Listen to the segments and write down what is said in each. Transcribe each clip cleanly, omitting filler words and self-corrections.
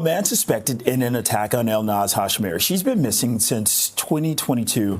Man suspected in an attack on Elnaz Hajtamiri. She's been missing since 2022,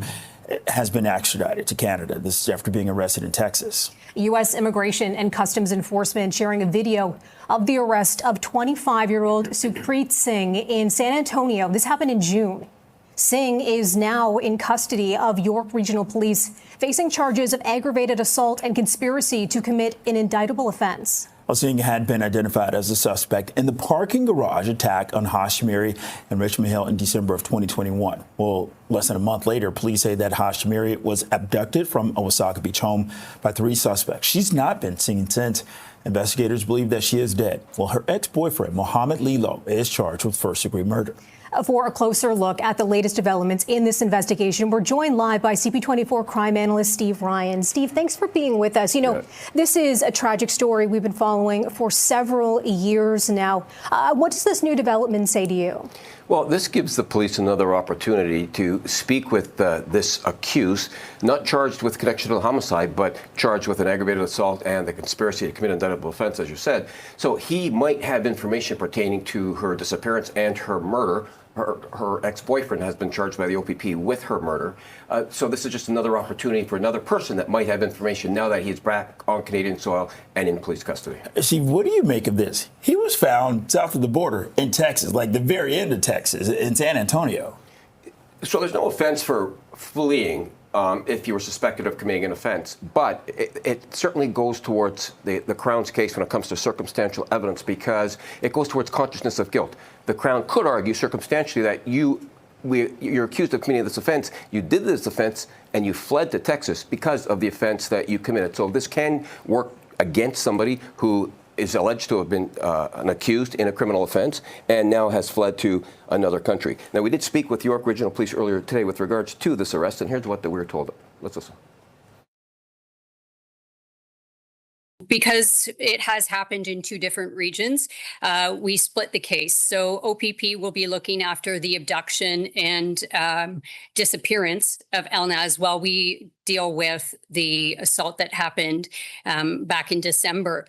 has been extradited to Canada. This is after being arrested in Texas. U.S. Immigration and Customs Enforcement sharing a video of the arrest of 25-year-old Sukhpreet Singh in San Antonio. This happened in June. Singh is now in custody of York Regional Police, facing charges of aggravated assault and conspiracy to commit an indictable offense. Singh had been identified as a suspect in the parking garage attack on Hajtamiri in Richmond Hill in December of 2021. Well, less than a month later, police say that Hajtamiri was abducted from a Wasaga Beach home by 3 suspects. She's not been seen since. Investigators believe that she is dead. Well, her ex-boyfriend, Mohammed Lilo, is charged with first-degree murder. For a closer look at the latest developments in this investigation, we're joined live by CP24 crime analyst Steve Ryan. Steve, thanks for being with us. You know, this is a tragic story we've been following for several years now. What does this new development say to you? Well, this gives the police another opportunity to speak with this accused, not charged with connection to the homicide, but charged with an aggravated assault and the conspiracy to commit an indictable offense, as you said. So he might have information pertaining to her disappearance and her murder. Her ex-boyfriend has been charged by the OPP with her murder. So this is just another opportunity for another person that might have information now that he's back on Canadian soil and in police custody. Steve, what do you make of this? He was found south of the border in Texas, like the very end of Texas, in San Antonio. So there's no offense for fleeing if you were suspected of committing an offense. But it certainly goes towards the Crown's case when it comes to circumstantial evidence, because it goes towards consciousness of guilt. The Crown could argue circumstantially that you're accused of committing this offense, you did this offense, and you fled to Texas because of the offense that you committed. So this can work against somebody who is alleged to have been an accused in a criminal offense and now has fled to another country. Now, we did speak with York Regional Police earlier today with regards to this arrest, and here's what we were told. Let's listen. Because it has happened in 2 different regions, we split the case. So OPP will be looking after the abduction and disappearance of Elnaz while we deal with the assault that happened back in December.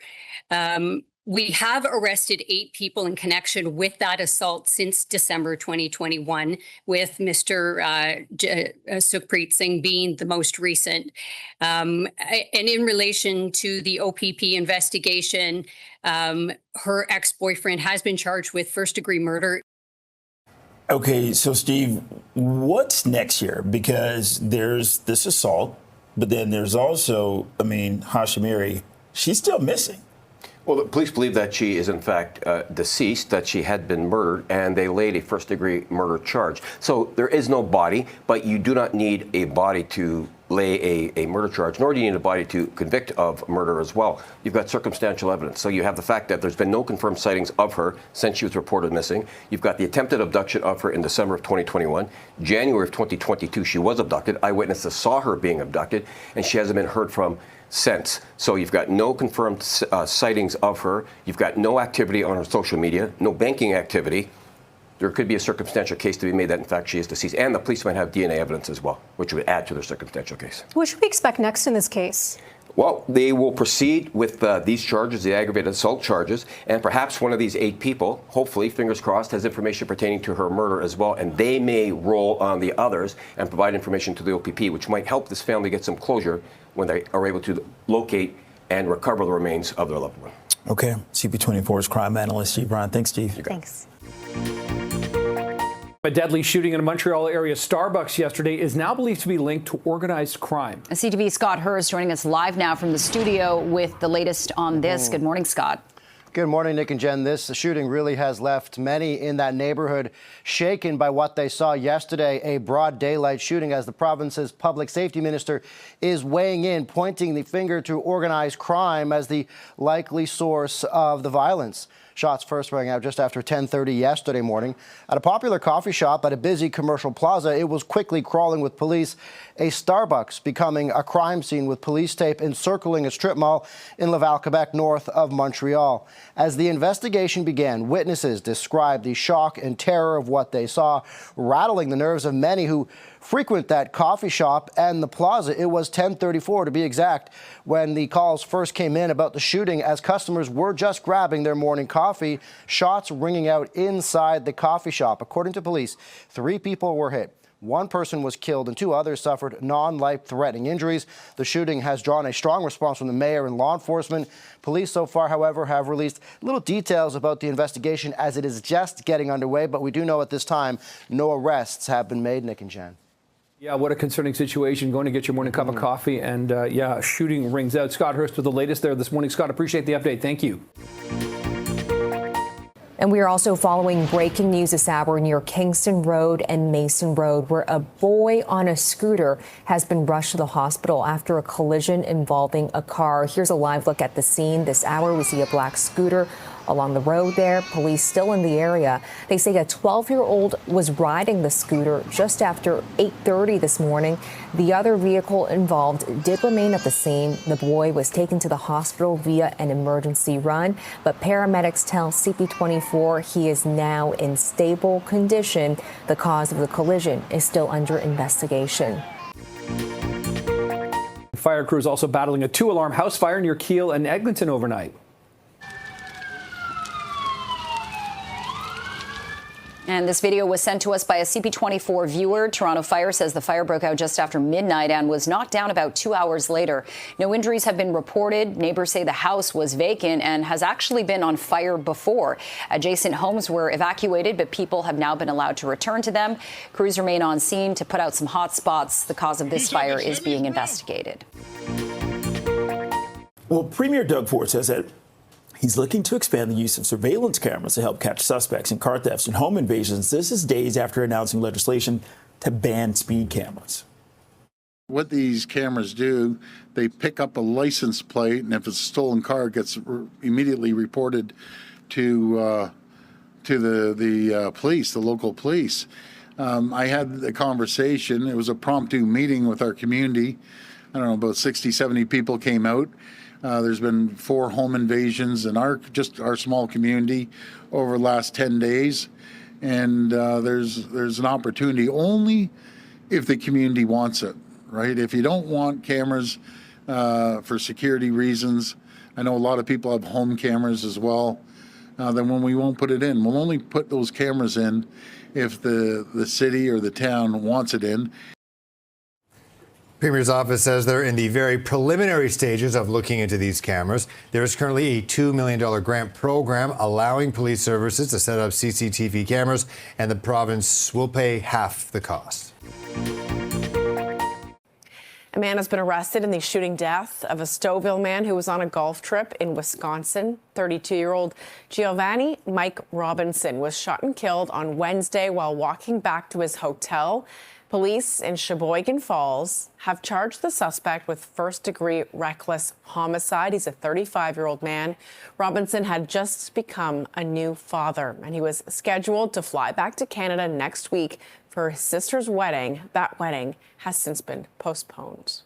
We have arrested 8 people in connection with that assault since December 2021, with Mr. Sukhpreet Singh being the most recent. And in relation to the OPP investigation, her ex-boyfriend has been charged with first-degree murder. Okay, so Steve, what's next here? Because there's this assault, but then there's also, Hajtamiri, she's still missing. Well, the police believe that she is, in fact, deceased, that she had been murdered, and they laid a first-degree murder charge. So there is no body, but you do not need a body to lay a murder charge, nor do you need a body to convict of murder as well. You've got circumstantial evidence. So you have the fact that there's been no confirmed sightings of her since she was reported missing. You've got the attempted abduction of her in December of 2021. January of 2022, she was abducted. Eyewitnesses saw her being abducted, and she hasn't been heard from since. So you've got no confirmed sightings of her. You've got no activity on her social media, no banking activity. There could be a circumstantial case to be made that, in fact, she is deceased. And the police might have DNA evidence as well, which would add to their circumstantial case. What should we expect next in this case? Well, they will proceed with these charges, the aggravated assault charges, and perhaps one of these 8 people, hopefully, fingers crossed, has information pertaining to her murder as well, and they may roll on the others and provide information to the OPP, which might help this family get some closure when they are able to locate and recover the remains of their loved one. Okay. CP24's crime analyst, Steve Ryan. Thanks, Steve. Thanks. A deadly shooting in a Montreal area Starbucks yesterday is now believed to be linked to organized crime. CTV's Scott Hurst joining us live now from the studio with the latest on this. Good morning, Scott. Good morning, Nick and Jen. This shooting really has left many in that neighborhood shaken by what they saw yesterday, a broad daylight shooting, as the province's public safety minister is weighing in, pointing the finger to organized crime as the likely source of the violence. Shots first rang out just after 10:30 yesterday morning at a popular coffee shop at a busy commercial plaza. It was quickly crawling with police. A Starbucks becoming a crime scene with police tape encircling a strip mall in Laval, Quebec, north of Montreal. As the investigation began, witnesses described the shock and terror of what they saw, rattling the nerves of many who frequent that coffee shop and the plaza. It was 10:34 to be exact when the calls first came in about the shooting, as customers were just grabbing their morning coffee. coffee, shots ringing out inside the coffee shop. According to police, 3 people were hit. 1 person was killed and 2 others suffered non-life-threatening injuries. The shooting has drawn a strong response from the mayor and law enforcement. Police so far, however, have released little details about the investigation as it is just getting underway. But we do know at this time no arrests have been made, Nick and Jen. Yeah, what a concerning situation. Going to get your morning cup of coffee and, yeah, shooting rings out. Scott Hurst with the latest there this morning. Scott, appreciate the update. Thank you. And we are also following breaking news this hour near Kingston Road and Mason Road, where a boy on a scooter has been rushed to the hospital after a collision involving a car. Here's a live look at the scene. This hour, we see a black scooter along the road there. Police still in the area. They say a 12-year-old was riding the scooter just after 8:30 this morning. The other vehicle involved did remain at the scene. The boy was taken to the hospital via an emergency run, but paramedics tell CP24 he is now in stable condition. The cause of the collision is still under investigation. Fire crews also battling a 2-alarm house fire near Kiel and Eglinton overnight. And this video was sent to us by a CP24 viewer. Toronto Fire says the fire broke out just after midnight and was knocked down about 2 hours later. No injuries have been reported. Neighbors say the house was vacant and has actually been on fire before. Adjacent homes were evacuated, but people have now been allowed to return to them. Crews remain on scene to put out some hot spots. The cause of this fire is being investigated. Well, Premier Doug Ford says that he's looking to expand the use of surveillance cameras to help catch suspects in car thefts and home invasions. This is days after announcing legislation to ban speed cameras. What these cameras do, they pick up a license plate, and if it's a stolen car, it gets immediately reported to the police, the local police. I had a conversation. It was a promptu meeting with our community. I don't know, about 60, 70 people came out. There's been 4 home invasions in our small community over the last 10 days. And there's an opportunity only if the community wants it, right? If you don't want cameras for security reasons, I know a lot of people have home cameras as well, then we won't put it in. We'll only put those cameras in if the city or the town wants it in. Premier's office says they're in the very preliminary stages of looking into these cameras. There is currently a $2 million grant program allowing police services to set up CCTV cameras, and the province will pay half the cost. A man has been arrested in the shooting death of a Stouffville man who was on a golf trip in Wisconsin. 32-year-old Giovanni Mike Robinson was shot and killed on Wednesday while walking back to his hotel. Police in Sheboygan Falls have charged the suspect with first-degree reckless homicide. He's a 35-year-old man. Robinson had just become a new father, and he was scheduled to fly back to Canada next week for his sister's wedding. That wedding has since been postponed.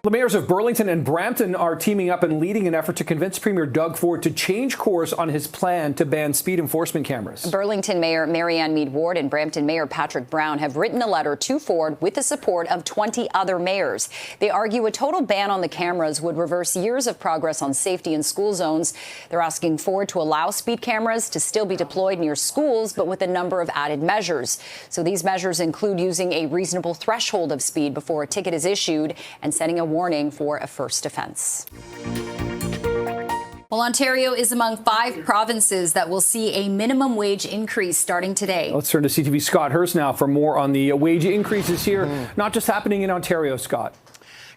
The mayors of Burlington and Brampton are teaming up and leading an effort to convince Premier Doug Ford to change course on his plan to ban speed enforcement cameras. Burlington Mayor Marianne Mead Ward and Brampton Mayor Patrick Brown have written a letter to Ford with the support of 20 other mayors. They argue a total ban on the cameras would reverse years of progress on safety in school zones. They're asking Ford to allow speed cameras to still be deployed near schools, but with a number of added measures. So these measures include using a reasonable threshold of speed before a ticket is issued and setting a warning for a first offense. Well, Ontario is among 5 provinces that will see a minimum wage increase starting today. Let's turn to CTV Scott Hurst now for more on the wage increases here, not just happening in Ontario, Scott.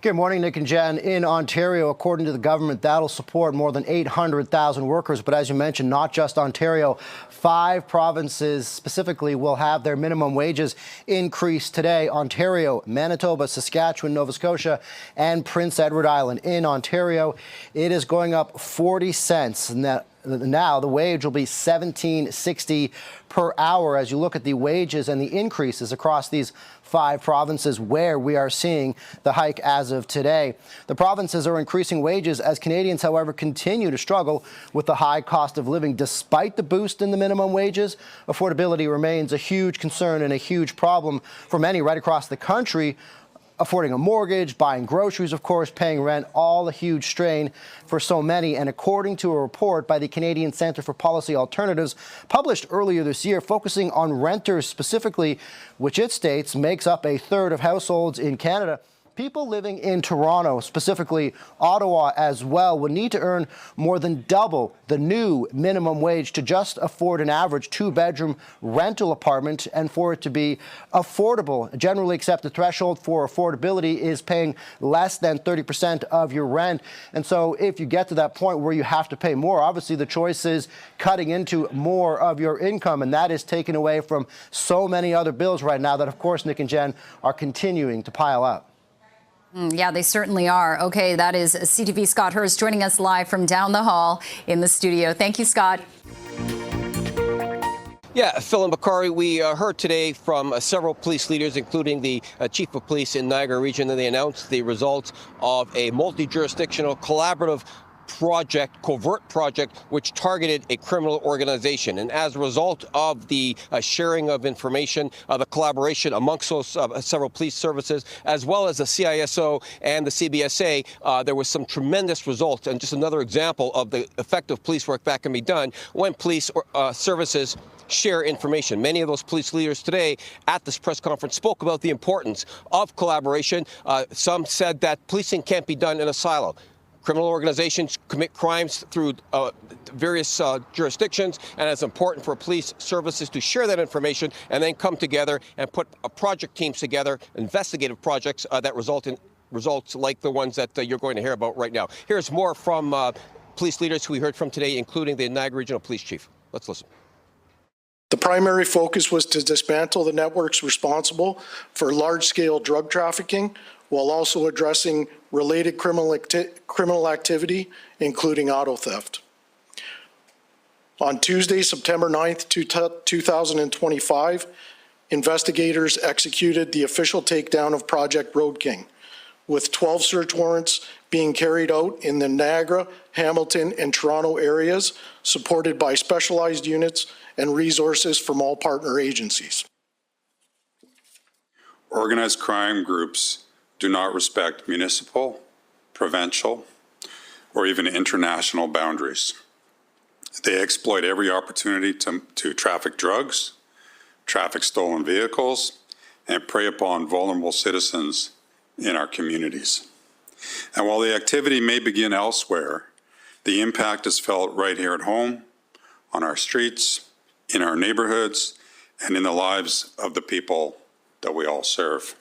Good morning, Nick and Jen. In Ontario, according to the government, that'll support more than 800,000 workers. But as you mentioned, not just Ontario, 5 provinces specifically will have their minimum wages increased today. Ontario, Manitoba, Saskatchewan, Nova Scotia, and Prince Edward Island. In Ontario, it is going up 40 cents. Now the wage will be $17.60 per hour. As you look at the wages and the increases across these 5 provinces where we are seeing the hike as of today. The provinces are increasing wages as Canadians, however, continue to struggle with the high cost of living. Despite the boost in the minimum wages, affordability remains a huge concern and a huge problem for many right across the country. affording a mortgage, buying groceries, of course, paying rent, all a huge strain for so many. And according to a report by the Canadian Centre for Policy Alternatives published earlier this year, focusing on renters specifically, which it states makes up a third of households in Canada, people living in Toronto, specifically Ottawa as well, would need to earn more than double the new minimum wage to just afford an average two-bedroom rental apartment and for it to be affordable. A generally accepted threshold for affordability is paying less than 30% of your rent. And so if you get to that point where you have to pay more, obviously the choice is cutting into more of your income, and that is taken away from so many other bills right now that, of course, Nick and Jen, are continuing to pile up. Yeah, they certainly are. Okay, that is CTV Scott Hurst joining us live from down the hall in the studio. Thank you, Scott. Yeah, Phil and Bakari, we heard today from several police leaders, including the chief of police in Niagara Region, and they announced the results of a multi-jurisdictional collaborative project, covert project, which targeted a criminal organization. And as a result of the sharing of information, the collaboration amongst those several police services, as well as the CISO and the CBSA, there was some tremendous results. And just another example of the effective police work that can be done when police services share information. Many of those police leaders today at this press conference spoke about the importance of collaboration. Some said that policing can't be done in a silo. Criminal organizations commit crimes through various jurisdictions, and it's important for police services to share that information and then come together and put project teams together, investigative projects that result in results like the ones that you're going to hear about right now. Here's more from police leaders who we heard from today, including the Niagara Regional Police Chief. Let's listen. The primary focus was to dismantle the networks responsible for large-scale drug trafficking, while also addressing related criminal activity, including auto theft. On Tuesday, September 9th, 2025, investigators executed the official takedown of Project Road King, with 12 search warrants being carried out in the Niagara, Hamilton, and Toronto areas, supported by specialized units and resources from all partner agencies. Organized crime groups do not respect municipal, provincial, or even international boundaries. They exploit every opportunity to traffic drugs, traffic stolen vehicles, and prey upon vulnerable citizens in our communities. And while the activity may begin elsewhere, the impact is felt right here at home, on our streets, in our neighborhoods, and in the lives of the people that we all serve.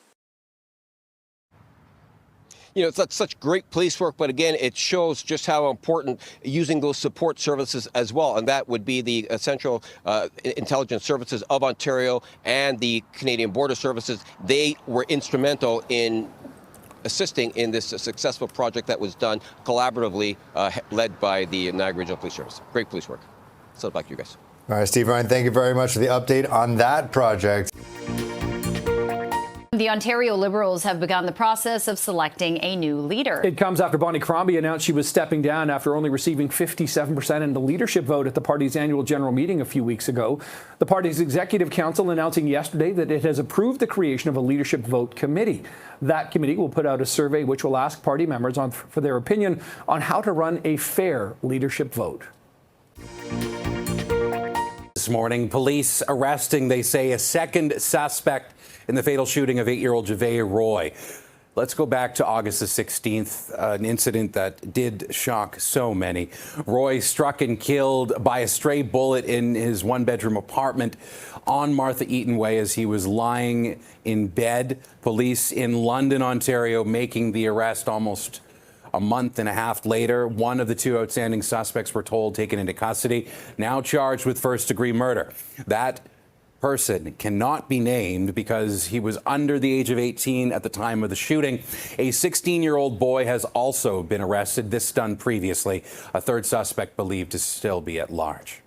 You know, it's such great police work, but again, it shows just how important using those support services as well, and that would be the Central Intelligence Services of Ontario and the Canadian Border Services. They were instrumental in assisting in this successful project that was done collaboratively, led by the Niagara Regional Police Service. Great police work. So back to you guys. All right, Steve Ryan, thank you very much for the update on that project. The Ontario Liberals have begun the process of selecting a new leader. It comes after Bonnie Crombie announced she was stepping down after only receiving 57% in the leadership vote at the party's annual general meeting a few weeks ago. The party's executive council announcing yesterday that it has approved the creation of a leadership vote committee. That committee will put out a survey which will ask party members for their opinion on how to run a fair leadership vote. This morning, police arresting, they say, a second suspect in the fatal shooting of 8-year-old Javea Roy. Let's go back to August the 16th, an incident that did shock so many. Roy struck and killed by a stray bullet in his one-bedroom apartment on Martha Eaton Way as he was lying in bed. Police in London, Ontario, making the arrest almost a month and a half later. One of the two outstanding suspects, we're told, taken into custody, now charged with first-degree murder. That person cannot be named because he was under the age of 18 at the time of the shooting. A 16-year-old boy has also been arrested, this done previously. A third suspect believed to still be at large.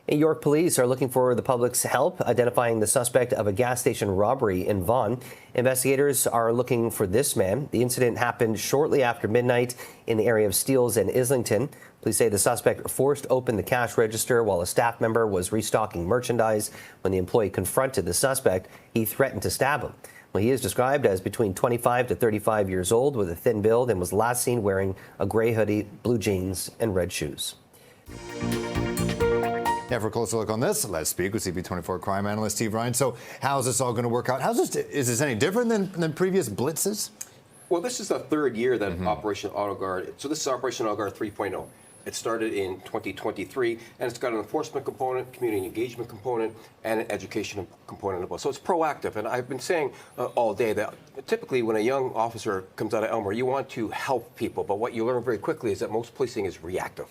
York police are looking for the public's help identifying the suspect of a gas station robbery in Vaughan. Investigators are looking for this man. The incident happened shortly after midnight in the area of Steeles and Islington. Police say the suspect forced open the cash register while a staff member was restocking merchandise. When the employee confronted the suspect, he threatened to stab him. Well, he is described as between 25 to 35 years old with a thin build and was last seen wearing a gray hoodie, blue jeans, and red shoes. Yeah, for a closer look on this, let's speak with CP24 crime analyst Steve Ryan. So how's this all going to work out? Is this any different than previous blitzes? Well, this is the third year that Operation Auto Guard. So this is Operation Auto Guard 3.0. It started in 2023, and it's got an enforcement component, community engagement component, and an education component as well. So it's proactive. And I've been saying all day that typically when a young officer comes out of Elmer, you want to help people. But what you learn very quickly is that most policing is reactive.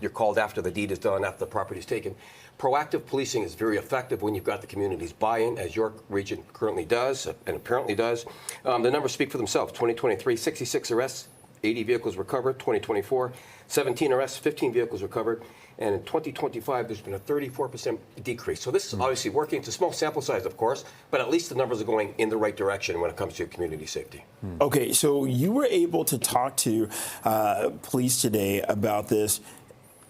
You're called after the deed is done, after the property is taken. Proactive policing is very effective when you've got the community's buy-in, as York Region currently does and apparently does. The numbers speak for themselves. 2023, 66 arrests, 80 vehicles recovered. 2024, 17 arrests, 15 vehicles recovered. And in 2025, there's been a 34% decrease. So this is obviously working. It's a small sample size, of course, but at least the numbers are going in the right direction when it comes to community safety. Okay, so you were able to talk to police today about this.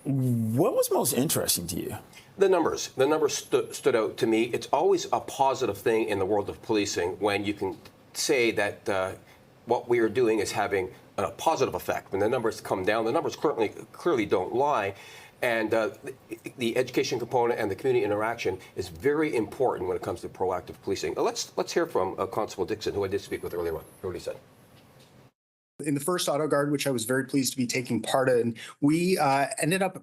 What was most interesting to you? The numbers stood out to me. It's always a positive thing in the world of policing when you can say that what we are doing is having a positive effect. When the numbers come down, the numbers clearly don't lie. And the education component and the community interaction is very important when it comes to proactive policing. Let's hear from Constable Dixon, who I did speak with earlier on. Hear what he said. In the first Auto Guard, which I was very pleased to be taking part in, we ended up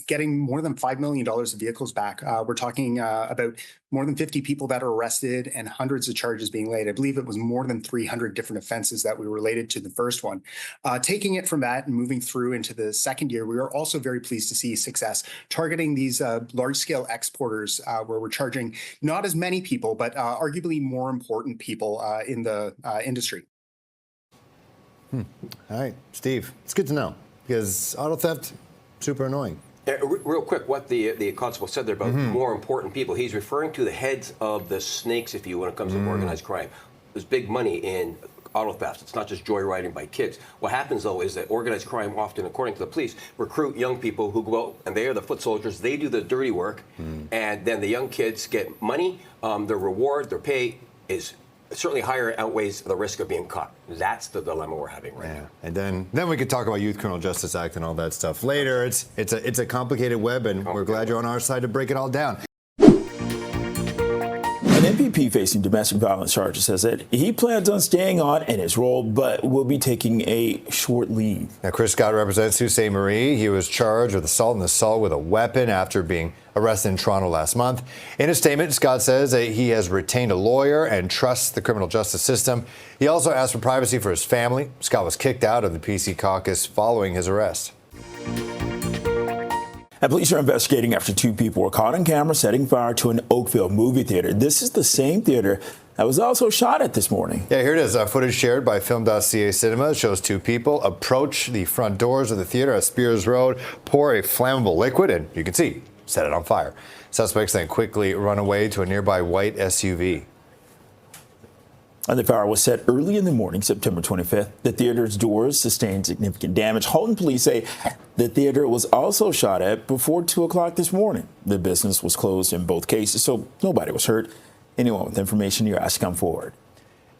getting more than $5 million of vehicles back. We're talking about more than 50 people that are arrested and hundreds of charges being laid. I believe it was more than 300 different offenses that we related to the first one. Taking it from that and moving through into the second year, we are also very pleased to see success targeting these large-scale exporters where we're charging not as many people, but arguably more important people in the industry. All right, Steve, it's good to know because auto theft, super annoying. Real quick, what the constable said there about more important people, he's referring to the heads of the snakes, if you will, when it comes to organized crime. There's big money in auto theft. It's not just joyriding by kids. What happens, though, is that organized crime often, according to the police, recruit young people who go out and they are the foot soldiers. They do the dirty work, and then the young kids get money. Their reward, their pay is certainly higher, outweighs the risk of being caught. That's the dilemma we're having right now. And then we could talk about Youth Criminal Justice Act and all that stuff later. It's a complicated web, and we're glad you're on our side to break it all down. An MPP facing domestic violence charges says that he plans on staying on in his role, but will be taking a short leave. Now, Chris Scott represents Sault Marie. He was charged with assault and assault with a weapon after being arrested in Toronto last month. In a statement, Scott says that he has retained a lawyer and trusts the criminal justice system. He also asked for privacy for his family. Scott was kicked out of the PC caucus following his arrest. And police are investigating after two people were caught on camera setting fire to an Oakville movie theater. This is the same theater that was also shot at this morning. Yeah, here it is. Footage shared by Film.ca Cinema shows two people approach the front doors of the theater at Spears Road, pour a flammable liquid, and you can see, set it on fire. Suspects then quickly run away to a nearby white SUV. And the fire was set early in the morning, September 25th. The theater's doors sustained significant damage. Halton police say the theater was also shot at before 2 o'clock this morning. The business was closed in both cases, so nobody was hurt. Anyone with information, you're asked to come forward.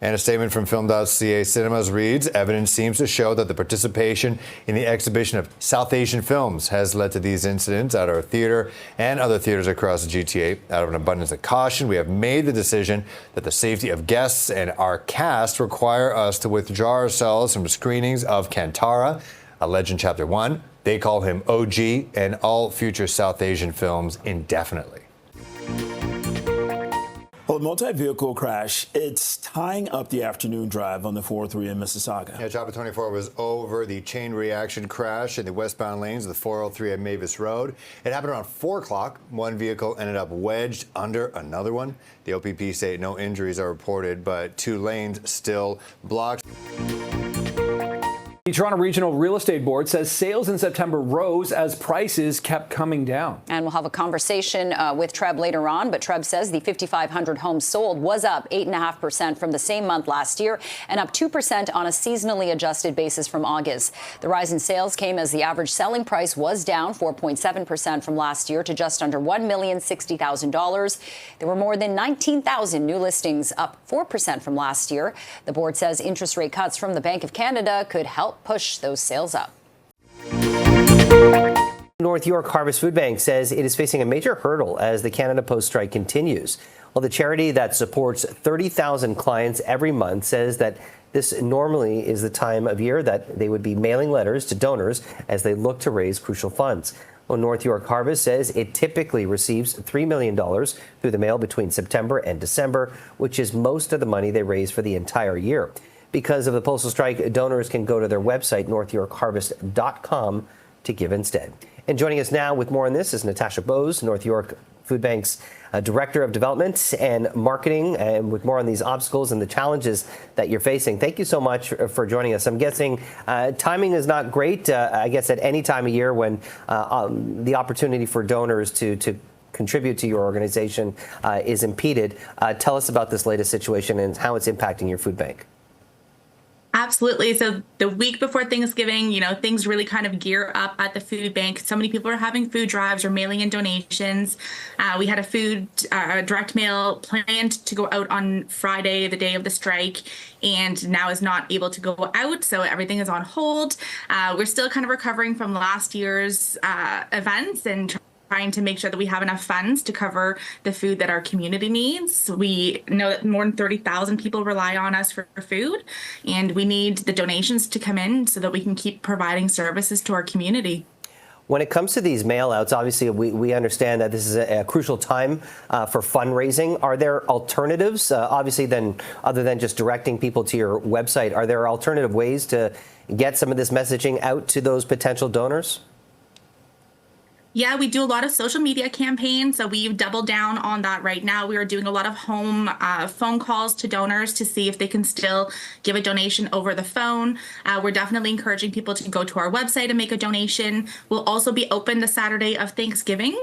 And a statement from Film.ca Cinemas reads, evidence seems to show that the participation in the exhibition of South Asian films has led to these incidents at our theater and other theaters across the GTA. Out of an abundance of caution, we have made the decision that the safety of guests and our cast require us to withdraw ourselves from screenings of Kantara, A Legend Chapter 1. They call him OG, and all future South Asian films indefinitely. Well, a multi-vehicle crash, it's tying up the afternoon drive on the 403 in Mississauga. Yeah, Chopper 24 was over the chain reaction crash in the westbound lanes of the 403 at Mavis Road. It happened around 4 o'clock. One vehicle ended up wedged under another one. The OPP say no injuries are reported, but 2 lanes still blocked. The Toronto Regional Real Estate Board says sales in September rose as prices kept coming down. And we'll have a conversation with Treb later on. But Treb says the 5,500 homes sold was up 8.5% from the same month last year and up 2% on a seasonally adjusted basis from August. The rise in sales came as the average selling price was down 4.7% from last year to just under $1,060,000. There were more than 19,000 new listings, up 4% from last year. The board says interest rate cuts from the Bank of Canada could help push those sales up. North York Harvest Food Bank says it is facing a major hurdle as the Canada Post strike continues. Well, the charity that supports 30,000 clients every month says that this normally is the time of year that they would be mailing letters to donors as they look to raise crucial funds. Well, North York Harvest says it typically receives $3 million through the mail between September and December, which is most of the money they raise for the entire year. Because of the postal strike, donors can go to their website, northyorkharvest.com, to give instead. And joining us now with more on this is Natasha Bose, North York Food Bank's Director of Development and Marketing, and with more on these obstacles and the challenges that you're facing. Thank you so much for joining us. I'm guessing timing is not great, I guess, at any time of year when the opportunity for donors to contribute to your organization is impeded. Tell us about this latest situation and how it's impacting your food bank. Absolutely. So the week before Thanksgiving, things really kind of gear up at the food bank. So many people are having food drives or mailing in donations. We had a food direct mail planned to go out on Friday, the day of the strike, and now is not able to go out. So everything is on hold. We're still kind of recovering from last year's events and trying to make sure that we have enough funds to cover the food that our community needs. We know that more than 30,000 people rely on us for food, and we need the donations to come in so that we can keep providing services to our community. When it comes to these mail-outs, obviously we understand that this is a crucial time for fundraising. Are there alternatives, obviously, other than just directing people to your website? Are there alternative ways to get some of this messaging out to those potential donors? Yeah, we do a lot of social media campaigns, so we've doubled down on that right now. We are doing a lot of home phone calls to donors to see if they can still give a donation over the phone. We're definitely encouraging people to go to our website and make a donation. We'll also be open the Saturday of Thanksgiving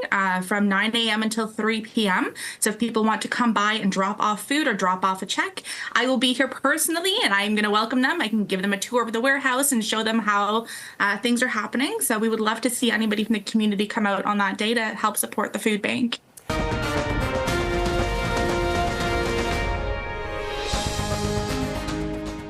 from 9 a.m. until 3 p.m. So if people want to come by and drop off food or drop off a check, I will be here personally and I'm going to welcome them. I can give them a tour of the warehouse and show them how things are happening. So we would love to see anybody from the community come out on that day to help support the food bank.